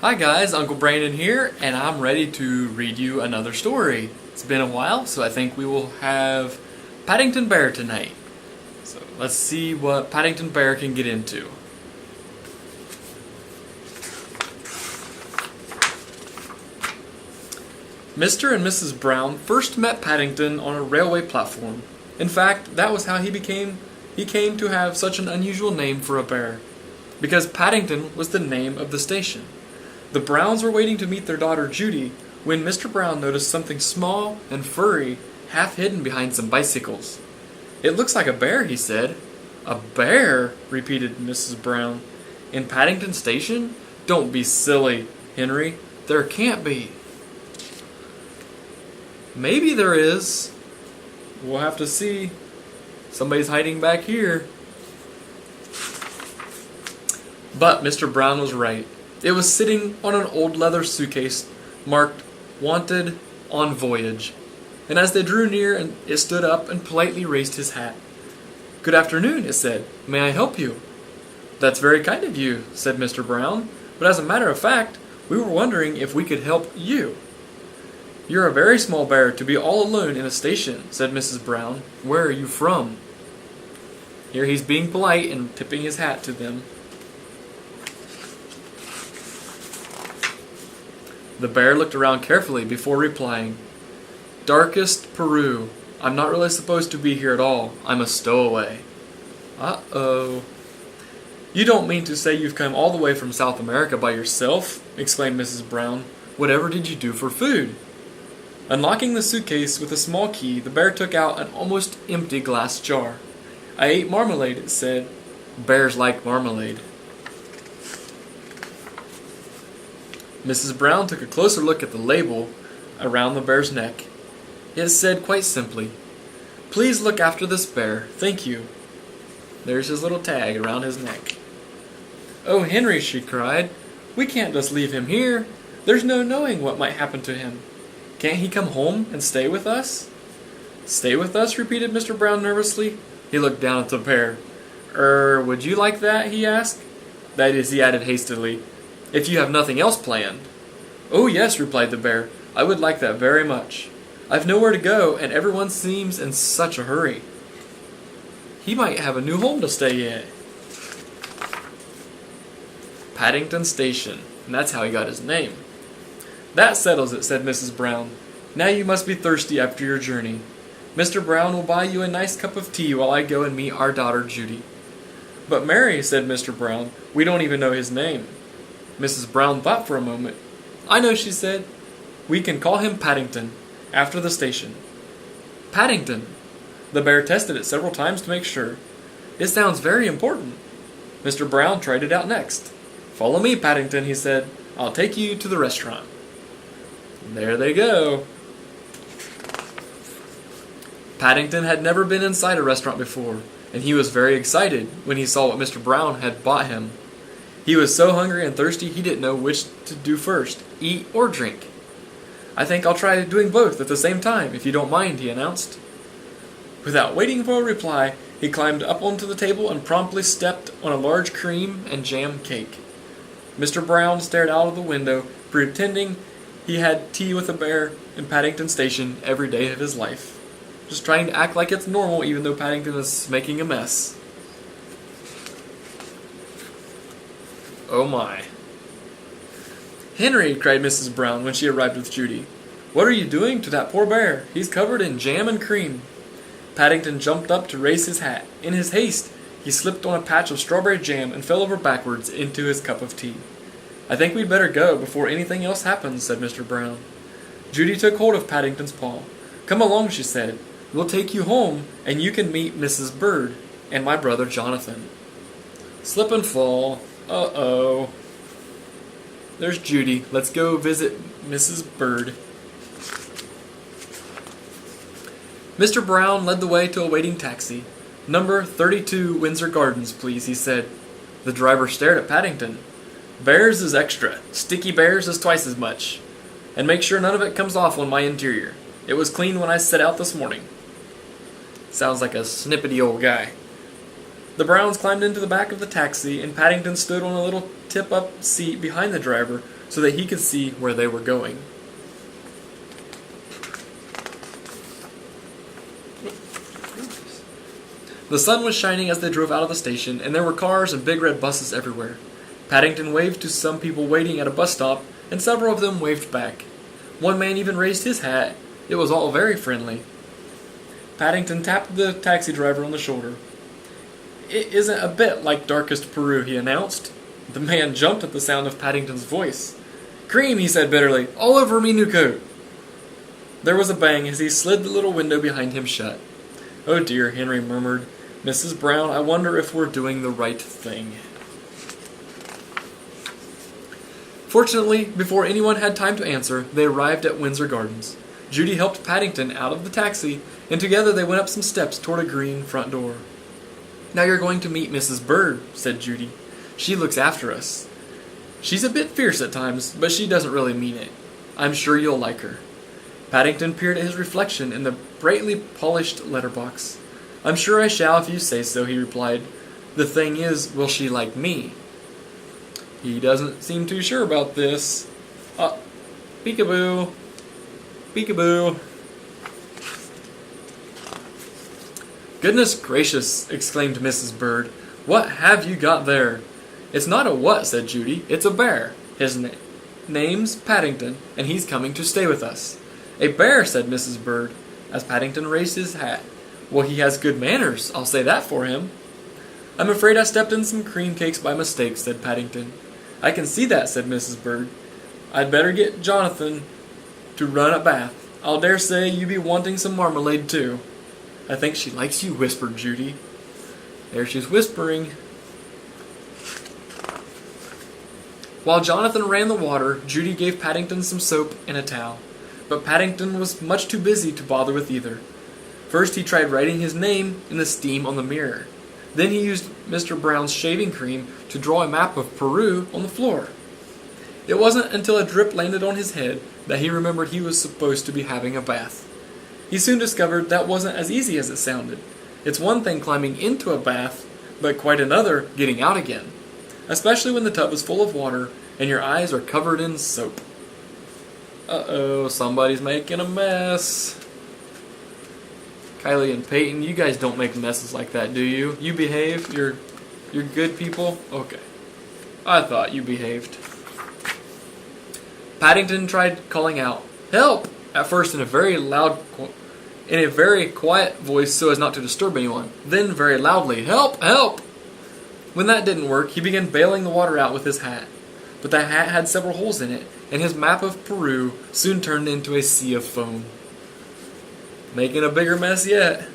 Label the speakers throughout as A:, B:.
A: Hi guys, Uncle Brandon here, and I'm ready to read you another story. It's been a while, so I think we will have Paddington Bear tonight. So let's see what Paddington Bear can get into. Mr. and Mrs. Brown first met Paddington on a railway platform. In fact, that was how he came to have such an unusual name for a bear, because Paddington was the name of the station. The Browns were waiting to meet their daughter Judy when Mr. Brown noticed something small and furry half hidden behind some bicycles. "It looks like a bear," he said. "A bear?" repeated Mrs. Brown. "In Paddington Station? Don't be silly, Henry. There can't be." "Maybe there is. We'll have to see. Somebody's hiding back here." But Mr. Brown was right. It was sitting on an old leather suitcase marked "Wanted on Voyage." And as they drew near, it stood up and politely raised his hat. "Good afternoon," it said. "May I help you?" "That's very kind of you," said Mr. Brown. "But as a matter of fact, we were wondering if we could help you." "You're a very small bear to be all alone in a station," said Mrs. Brown. "Where are you from?" Here he's being polite and tipping his hat to them. The bear looked around carefully before replying. "Darkest Peru. I'm not really supposed to be here at all. I'm a stowaway." "Uh-oh. You don't mean to say you've come all the way from South America by yourself?" exclaimed Mrs. Brown. "Whatever did you do for food?" Unlocking the suitcase with a small key, the bear took out an almost empty glass jar. "I ate marmalade," it said. Bears like marmalade. Mrs. Brown took a closer look at the label around the bear's neck. It said quite simply, "Please look after this bear. Thank you." There's his little tag around his neck. "Oh, Henry," she cried, "we can't just leave him here. There's no knowing what might happen to him. Can't he come home and stay with us?" "Stay with us?" repeated Mr. Brown nervously. He looked down at the bear. Would you like that?" he asked. "That is," he added hastily, "if you have nothing else planned." "Oh yes," replied the bear, "I would like that very much. I've nowhere to go, and everyone seems in such a hurry." He might have a new home to stay in. Paddington Station, and that's how he got his name. "That settles it," said Mrs. Brown. "Now you must be thirsty after your journey. Mr. Brown will buy you a nice cup of tea while I go and meet our daughter Judy." "But Mary," said Mr. Brown, "we don't even know his name." Mrs. Brown thought for a moment. "I know," she said. "We can call him Paddington, after the station." Paddington. The bear tested it several times to make sure. "It sounds very important." Mr. Brown tried it out next. "Follow me, Paddington," he said. "I'll take you to the restaurant." There they go. Paddington had never been inside a restaurant before, and he was very excited when he saw what Mr. Brown had bought him. He was so hungry and thirsty he didn't know which to do first, eat or drink. "I think I'll try doing both at the same time, if you don't mind," he announced. Without waiting for a reply, he climbed up onto the table and promptly stepped on a large cream and jam cake. Mr. Brown stared out of the window, pretending he had tea with a bear in Paddington Station every day of his life. Just trying to act like it's normal even though Paddington is making a mess. Oh my. "Henry," cried Mrs. Brown when she arrived with Judy. "What are you doing to that poor bear? He's covered in jam and cream." Paddington jumped up to raise his hat. In his haste, he slipped on a patch of strawberry jam and fell over backwards into his cup of tea. "I think we'd better go before anything else happens," said Mr. Brown. Judy took hold of Paddington's paw. "Come along," she said. "We'll take you home, and you can meet Mrs. Bird and my brother Jonathan." Slip and fall. Uh-oh. There's Judy. Let's go visit Mrs. Bird. Mr. Brown led the way to a waiting taxi. "Number 32 Windsor Gardens, please," he said. The driver stared at Paddington. "Bears is extra. Sticky bears is twice as much. And make sure none of it comes off on my interior. It was clean when I set out this morning." Sounds like a snippety old guy. The Browns climbed into the back of the taxi, and Paddington stood on a little tip-up seat behind the driver, so that he could see where they were going. The sun was shining as they drove out of the station, and there were cars and big red buses everywhere. Paddington waved to some people waiting at a bus stop, and several of them waved back. One man even raised his hat. It was all very friendly. Paddington tapped the taxi driver on the shoulder. "It isn't a bit like darkest Peru," he announced. The man jumped at the sound of Paddington's voice. "Cream," he said bitterly, "all over me new coat." There was a bang as he slid the little window behind him shut. "Oh dear," Henry murmured. "Mrs. Brown, I wonder if we're doing the right thing." Fortunately, before anyone had time to answer, they arrived at Windsor Gardens. Judy helped Paddington out of the taxi, and together they went up some steps toward a green front door. "Now you're going to meet Mrs. Bird," said Judy. "She looks after us. She's a bit fierce at times, but she doesn't really mean it. I'm sure you'll like her." Paddington peered at his reflection in the brightly polished letterbox. "I'm sure I shall if you say so," he replied. "The thing is, will she like me?" He doesn't seem too sure about this. Peekaboo. Peekaboo. "Goodness gracious," exclaimed Mrs. Bird. "What have you got there?" "It's not a what," said Judy. "It's a bear. His name's Paddington, and he's coming to stay with us." "A bear," said Mrs. Bird, as Paddington raised his hat. "Well, he has good manners, I'll say that for him." "I'm afraid I stepped in some cream cakes by mistake," said Paddington. "I can see that," said Mrs. Bird. "I'd better get Jonathan to run a bath. I'll dare say you be wanting some marmalade too." "I think she likes you," whispered Judy. There she's whispering. While Jonathan ran the water, Judy gave Paddington some soap and a towel. But Paddington was much too busy to bother with either. First he tried writing his name in the steam on the mirror. Then he used Mr. Brown's shaving cream to draw a map of Peru on the floor. It wasn't until a drip landed on his head that he remembered he was supposed to be having a bath. He soon discovered that wasn't as easy as it sounded. It's one thing climbing into a bath, but quite another getting out again, especially when the tub is full of water and your eyes are covered in soap. Uh-oh, somebody's making a mess. Kylie and Peyton, you guys don't make messes like that, do you? You behave? You're good people? Okay. I thought you behaved. Paddington tried calling out, "Help!" at first in a very quiet voice so as not to disturb anyone. Then very loudly, "Help! Help!" When that didn't work, he began bailing the water out with his hat. But the hat had several holes in it, and his map of Peru soon turned into a sea of foam. Making a bigger mess yet.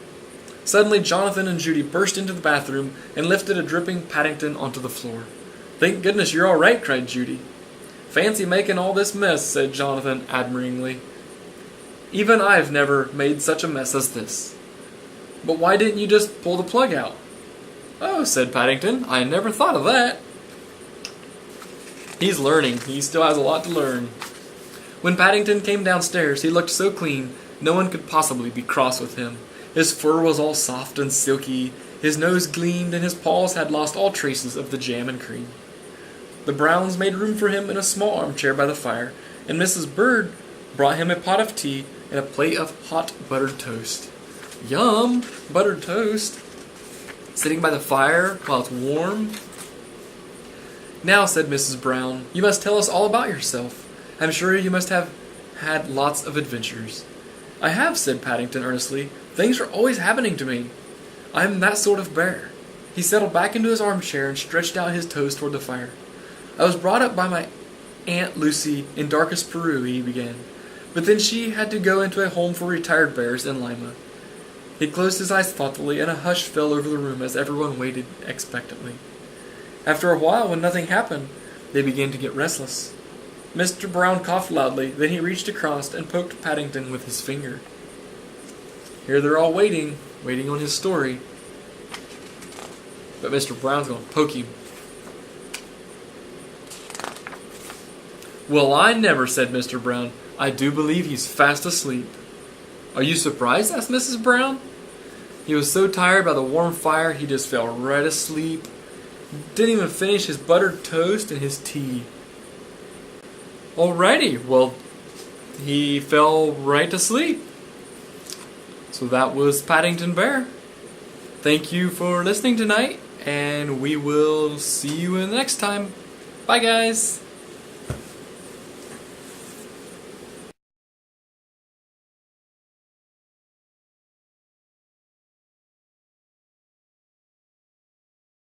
A: Suddenly, Jonathan and Judy burst into the bathroom and lifted a dripping Paddington onto the floor. "Thank goodness you're all right," cried Judy. "Fancy making all this mess," said Jonathan admiringly. "Even I've never made such a mess as this." "But why didn't you just pull the plug out?" "Oh," said Paddington, "I never thought of that." He's learning. He still has a lot to learn. When Paddington came downstairs, he looked so clean, no one could possibly be cross with him. His fur was all soft and silky, his nose gleamed, and his paws had lost all traces of the jam and cream. The Browns made room for him in a small armchair by the fire, and Mrs. Bird brought him a pot of tea and a plate of hot buttered toast. Yum! Buttered toast. Sitting by the fire while it's warm. "Now," said Mrs. Brown, "you must tell us all about yourself. I'm sure you must have had lots of adventures." "I have," said Paddington earnestly. "Things are always happening to me. I'm that sort of bear." He settled back into his armchair and stretched out his toes toward the fire. "I was brought up by my Aunt Lucy in darkest Peru," he began. "But then she had to go into a home for retired bears in Lima." He closed his eyes thoughtfully, and a hush fell over the room as everyone waited expectantly. After a while, when nothing happened, they began to get restless. Mr. Brown coughed loudly, then he reached across and poked Paddington with his finger. Here they're all waiting on his story. But Mr. Brown's going to poke him. "Well, I never," said Mr. Brown. "I do believe he's fast asleep." "Are you surprised?" asked Mrs. Brown. "He was so tired by the warm fire, he just fell right asleep. Didn't even finish his buttered toast and his tea." Alrighty, well, he fell right to sleep. So that was Paddington Bear. Thank you for listening tonight, and we will see you in the next time. Bye, guys.